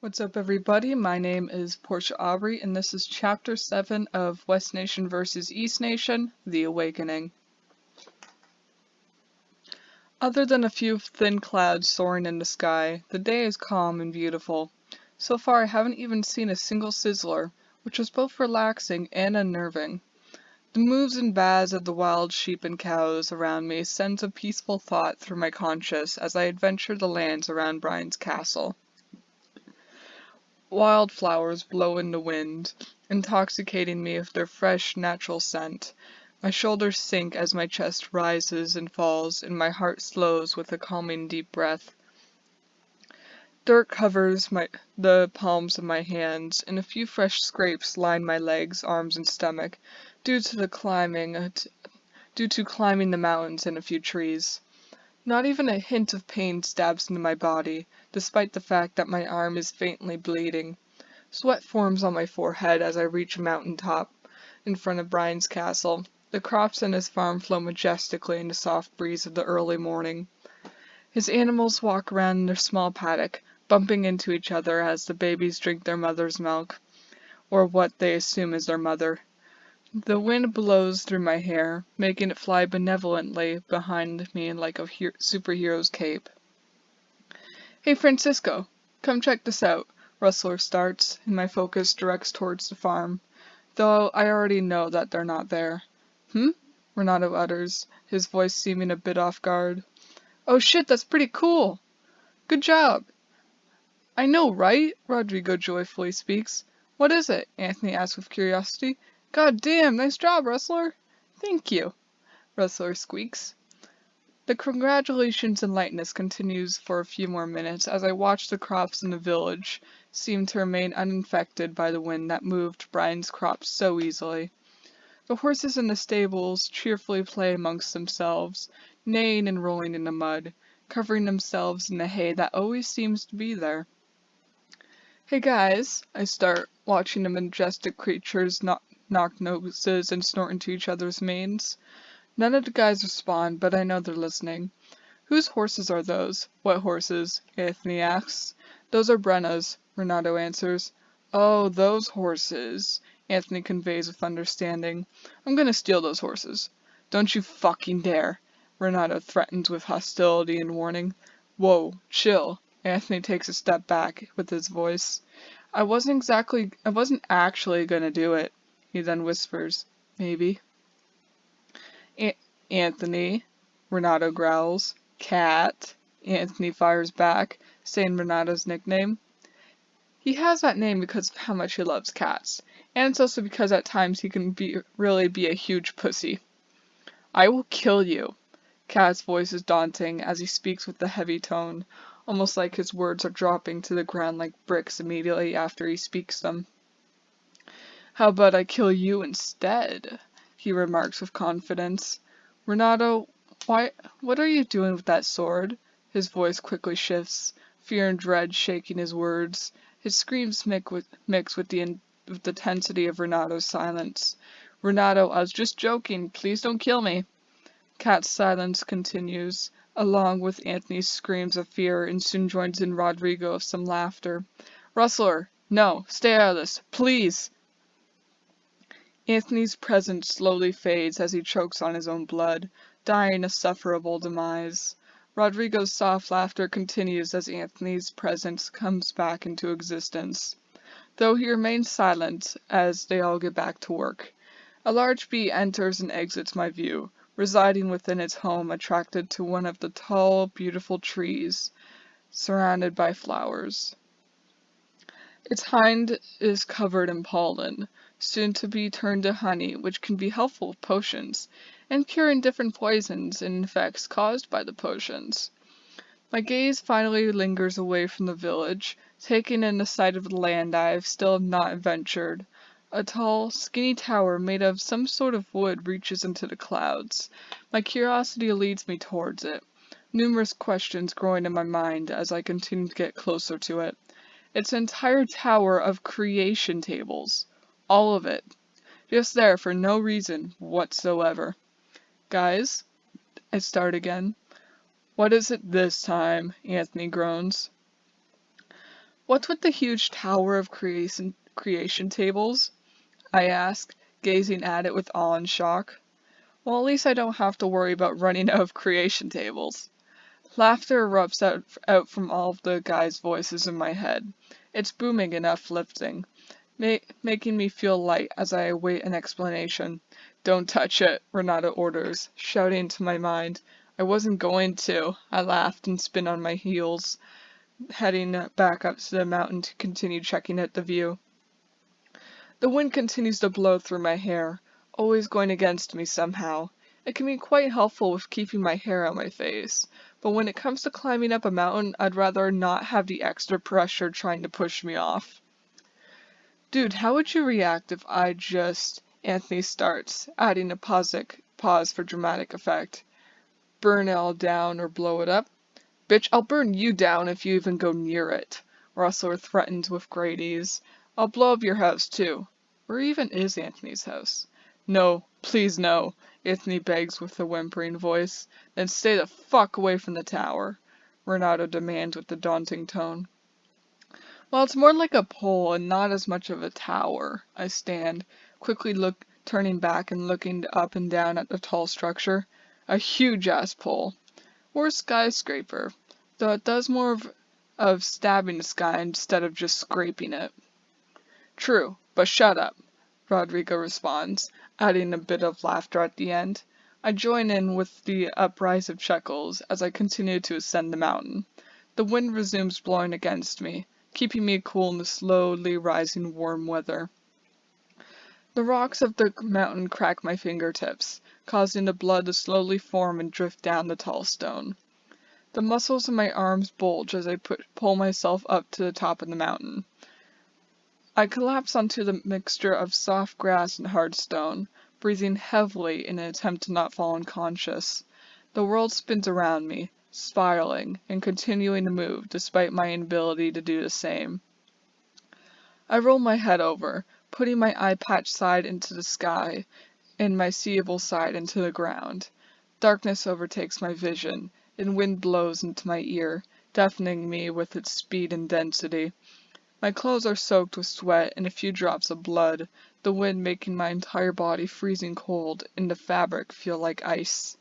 What's up, everybody? My name is Porscha Aubrey, and this is Chapter 7 of West Nation vs. East Nation, The Awakening. Other than a few thin clouds soaring in the sky, the day is calm and beautiful. So far, I haven't even seen a single sizzler, which is both relaxing and unnerving. The moves and baas of the wild sheep and cows around me sends a peaceful thought through my conscience as I adventure the lands around Brian's castle. Wildflowers blow in the wind, intoxicating me with their fresh, natural scent. My shoulders sink as my chest rises and falls, and my heart slows with a calming deep breath. Dirt covers the palms of my hands, and a few fresh scrapes line my legs, arms, and stomach, due to climbing the mountains and a few trees. Not even a hint of pain stabs into my body, despite the fact that my arm is faintly bleeding. Sweat forms on my forehead as I reach a mountain top in front of Brian's castle. The crops in his farm flow majestically in the soft breeze of the early morning. His animals walk around in their small paddock, bumping into each other as the babies drink their mother's milk, or what they assume is their mother. The wind blows through my hair, making it fly benevolently behind me like a superhero's cape. Hey Francisco, come check this out. Rustler starts, and my focus directs towards the farm, though I already know that they're not there. Renato utters, his voice seeming a bit off guard. Oh shit, that's pretty cool! Good job! I know, right? Rodrigo joyfully speaks. What is it? Anthony asks with curiosity. God damn, nice job, Rustler! Thank you, Rustler squeaks. The congratulations and lightness continues for a few more minutes as I watch the crops in the village seem to remain uninfected by the wind that moved Brian's crops so easily. The horses in the stables cheerfully play amongst themselves, neighing and rolling in the mud, covering themselves in the hay that always seems to be there. Hey guys, I start, watching the majestic creatures knock noses and snort into each other's manes. None of the guys respond, but I know they're listening. Whose horses are those? What horses? Anthony asks. Those are Brenna's, Renato answers. Oh, those horses, Anthony conveys with understanding. I'm gonna steal those horses. Don't you fucking dare, Renato threatens with hostility and warning. Whoa, chill. Anthony takes a step back with his voice. I wasn't actually gonna do it, he then whispers. Maybe. Anthony, Renato growls. Cat, Anthony fires back, saying Renato's nickname. He has that name because of how much he loves cats, and it's also because at times he can really be a huge pussy. I will kill you. Cat's voice is daunting as he speaks with a heavy tone, almost like his words are dropping to the ground like bricks immediately after he speaks them. How about I kill you instead? He remarks with confidence. Renato, what are you doing with that sword? His voice quickly shifts, fear and dread shaking his words. His screams mix with the tensity of Renato's silence. Renato, I was just joking. Please don't kill me. Cat's silence continues, along with Anthony's screams of fear, and soon joins in Rodrigo with some laughter. Rustler, no, stay out of this, please! Anthony's presence slowly fades as he chokes on his own blood, dying a sufferable demise. Rodrigo's soft laughter continues as Anthony's presence comes back into existence, though he remains silent as they all get back to work. A large bee enters and exits my view, residing within its home attracted to one of the tall, beautiful trees, surrounded by flowers. Its hind is covered in pollen, soon to be turned to honey, which can be helpful with potions, and curing different poisons and infects caused by the potions. My gaze finally lingers away from the village, taking in the sight of the land I have still not ventured. A tall, skinny tower made of some sort of wood reaches into the clouds. My curiosity leads me towards it, numerous questions growing in my mind as I continue to get closer to it. It's an entire tower of creation tables. All of it. Just there for no reason whatsoever. Guys, I start again. What is it this time? Anthony groans. What's with the huge tower of creation tables? I ask, gazing at it with awe and shock. Well, at least I don't have to worry about running out of creation tables. Laughter erupts out from all of the guys' voices in my head. It's booming and uplifting, making me feel light as I await an explanation. Don't touch it, Renata orders, shouting into my mind. I wasn't going to. I laughed and spin on my heels, heading back up to the mountain to continue checking out the view. The wind continues to blow through my hair, always going against me somehow. It can be quite helpful with keeping my hair on my face, but when it comes to climbing up a mountain, I'd rather not have the extra pressure trying to push me off. Dude, how would you react if I just... Anthony starts, adding a pause for dramatic effect. Burn it all down or blow it up? Bitch, I'll burn you down if you even go near it, Rustler threatens with great ease. I'll blow up your house too. Where even is Anthony's house? No, please no, Anthony begs with a whimpering voice. Then stay the fuck away from the tower, Renato demands with a daunting tone. Well, it's more like a pole and not as much of a tower, I stand, quickly turning back and looking up and down at the tall structure. A huge-ass pole. Or a skyscraper, though it does more of stabbing the sky instead of just scraping it. True, but shut up, Rodrigo responds, adding a bit of laughter at the end. I join in with the uprise of chuckles as I continue to ascend the mountain. The wind resumes blowing against me, keeping me cool in the slowly rising warm weather. The rocks of the mountain crack my fingertips, causing the blood to slowly form and drift down the tall stone. The muscles in my arms bulge as I pull myself up to the top of the mountain. I collapse onto the mixture of soft grass and hard stone, breathing heavily in an attempt to not fall unconscious. The world spins around me, spiraling and continuing to move despite my inability to do the same. I roll my head over, putting my eye patch side into the sky and my seeable side into the ground. Darkness overtakes my vision, and wind blows into my ear, deafening me with its speed and density. My clothes are soaked with sweat and a few drops of blood, the wind making my entire body freezing cold and the fabric feel like ice.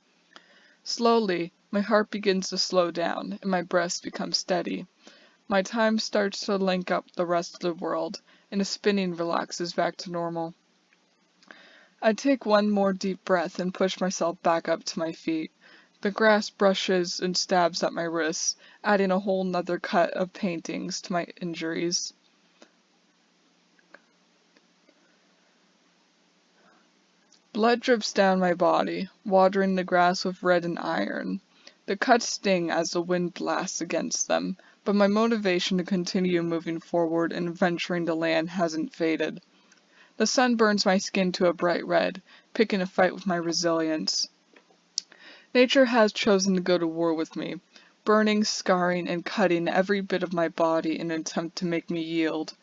Slowly, my heart begins to slow down and my breath becomes steady. My time starts to link up the rest of the world, and the spinning relaxes back to normal. I take one more deep breath and push myself back up to my feet. The grass brushes and stabs at my wrists, adding a whole nother cut of paintings to my injuries. Blood drips down my body, watering the grass with red and iron. The cuts sting as the wind blasts against them, but my motivation to continue moving forward and venturing to land hasn't faded. The sun burns my skin to a bright red, picking a fight with my resilience. Nature has chosen to go to war with me, burning, scarring, and cutting every bit of my body in an attempt to make me yield.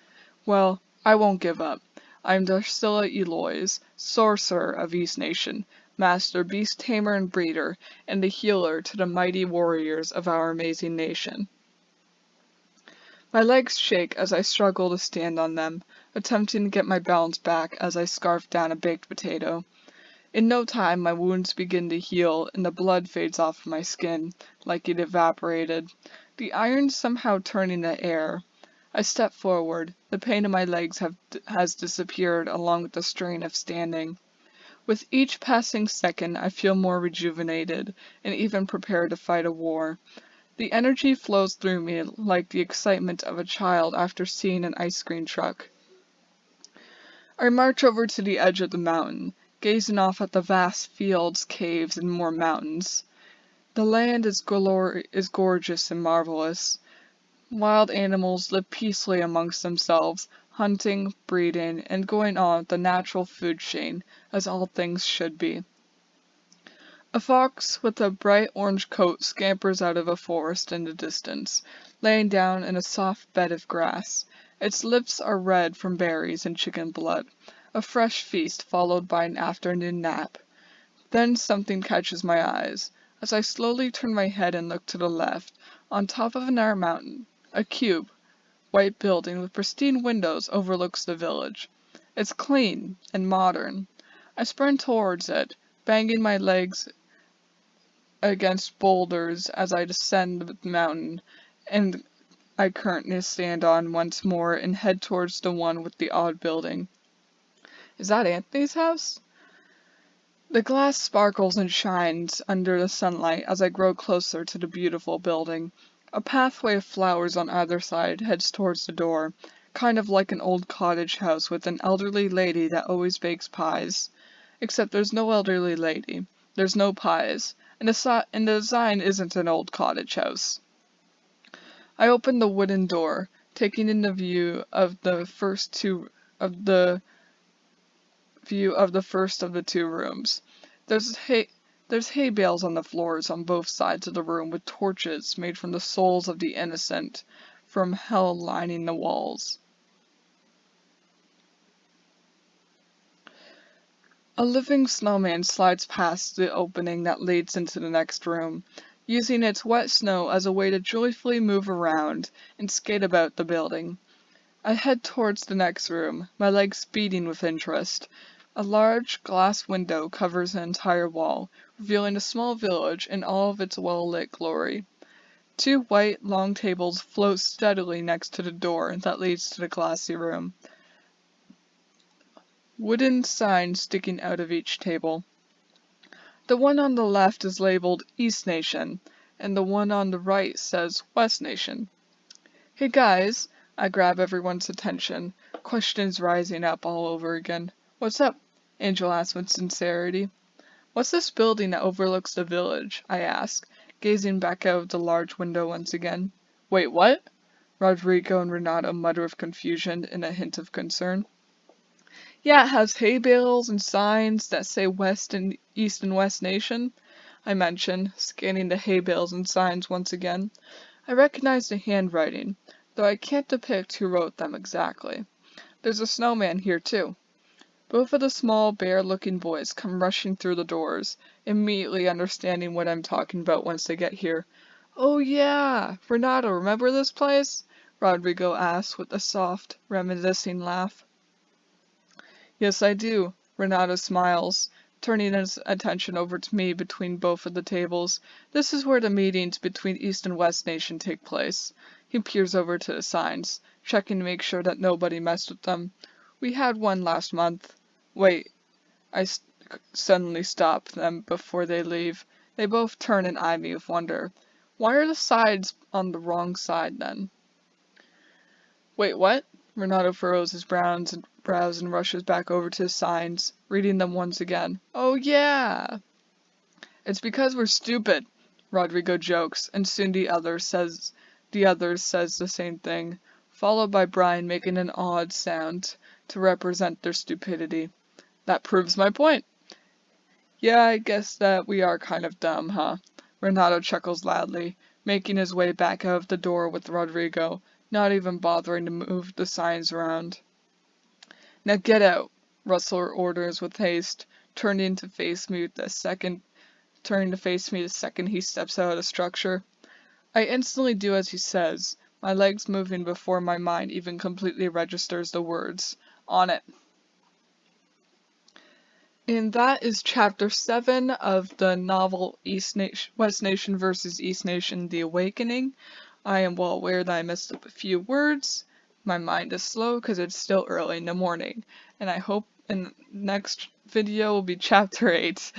Well, I won't give up. I am Darcilla Eloise, sorcerer of East Nation, master beast tamer and breeder, and the healer to the mighty warriors of our amazing nation. My legs shake as I struggle to stand on them, attempting to get my balance back as I scarf down a baked potato. In no time my wounds begin to heal and the blood fades off my skin, like it evaporated, the iron somehow turning to air. I step forward. The pain in my legs has disappeared along with the strain of standing. With each passing second I feel more rejuvenated and even prepared to fight a war. The energy flows through me like the excitement of a child after seeing an ice cream truck. I march over to the edge of the mountain, gazing off at the vast fields, caves, and more mountains. The land is gorgeous and marvelous. Wild animals live peacefully amongst themselves, hunting, breeding, and going on with the natural food chain, as all things should be. A fox with a bright orange coat scampers out of a forest in the distance, laying down in a soft bed of grass. Its lips are red from berries and chicken blood, a fresh feast followed by an afternoon nap. Then something catches my eyes. As I slowly turn my head and look to the left, on top of another mountain, a cube, white building with pristine windows overlooks the village. It's clean and modern. I sprint towards it, banging my legs against boulders as I descend the mountain, and I currently stand on once more and head towards the one with the odd building. Is that Anthony's house? The glass sparkles and shines under the sunlight as I grow closer to the beautiful building. A pathway of flowers on either side heads towards the door, kind of like an old cottage house with an elderly lady that always bakes pies. Except there's no elderly lady, there's no pies, and the design isn't an old cottage house. I open the wooden door, taking in the view of the first of the first of the two rooms. There's hay bales on the floors on both sides of the room with torches made from the souls of the innocent from hell lining the walls. A living snowman slides past the opening that leads into the next room, using its wet snow as a way to joyfully move around and skate about the building. I head towards the next room, my legs beating with interest. A large glass window covers the entire wall, revealing a small village in all of its well-lit glory. Two white, long tables float steadily next to the door that leads to the glassy room. Wooden signs sticking out of each table. The one on the left is labeled East Nation, and the one on the right says West Nation. Hey guys, I grab everyone's attention, questions rising up all over again. What's up? Angel asks with sincerity. What's this building that overlooks the village? I ask, gazing back out of the large window once again. Wait, what? Rodrigo and Renato mutter with confusion and a hint of concern. Yeah, it has hay bales and signs that say West and East and West Nation, I mention, scanning the hay bales and signs once again. I recognize the handwriting, though I can't depict who wrote them exactly. There's a snowman here too. Both of the small, bare-looking boys come rushing through the doors, immediately understanding what I'm talking about once they get here. Oh yeah! Renato, remember this place? Rodrigo asks with a soft, reminiscing laugh. Yes, I do. Renato smiles, turning his attention over to me between both of the tables. This is where the meetings between East and West Nation take place. He peers over to the signs, checking to make sure that nobody messed with them. We had one last month. Wait, suddenly stop them before they leave. They both turn and eye me with wonder. Why are the sides on the wrong side then? Wait, what? Renato furrows his brows and rushes back over to his signs, reading them once again. Oh yeah! It's because we're stupid, Rodrigo jokes, and soon the others says the same thing, followed by Brian making an odd sound to represent their stupidity. That proves my point. Yeah, I guess that we are kind of dumb, huh? Renato chuckles loudly, making his way back out of the door with Rodrigo, not even bothering to move the signs around. Now get out, Rustler orders with haste, turning to face me the second he steps out of the structure. I instantly do as he says, my legs moving before my mind even completely registers the words. On it. And that is Chapter 7 of the novel West Nation vs. East Nation, The Awakening. I am well aware that I messed up a few words. My mind is slow because it's still early in the morning. And I hope in the next video will be Chapter 8.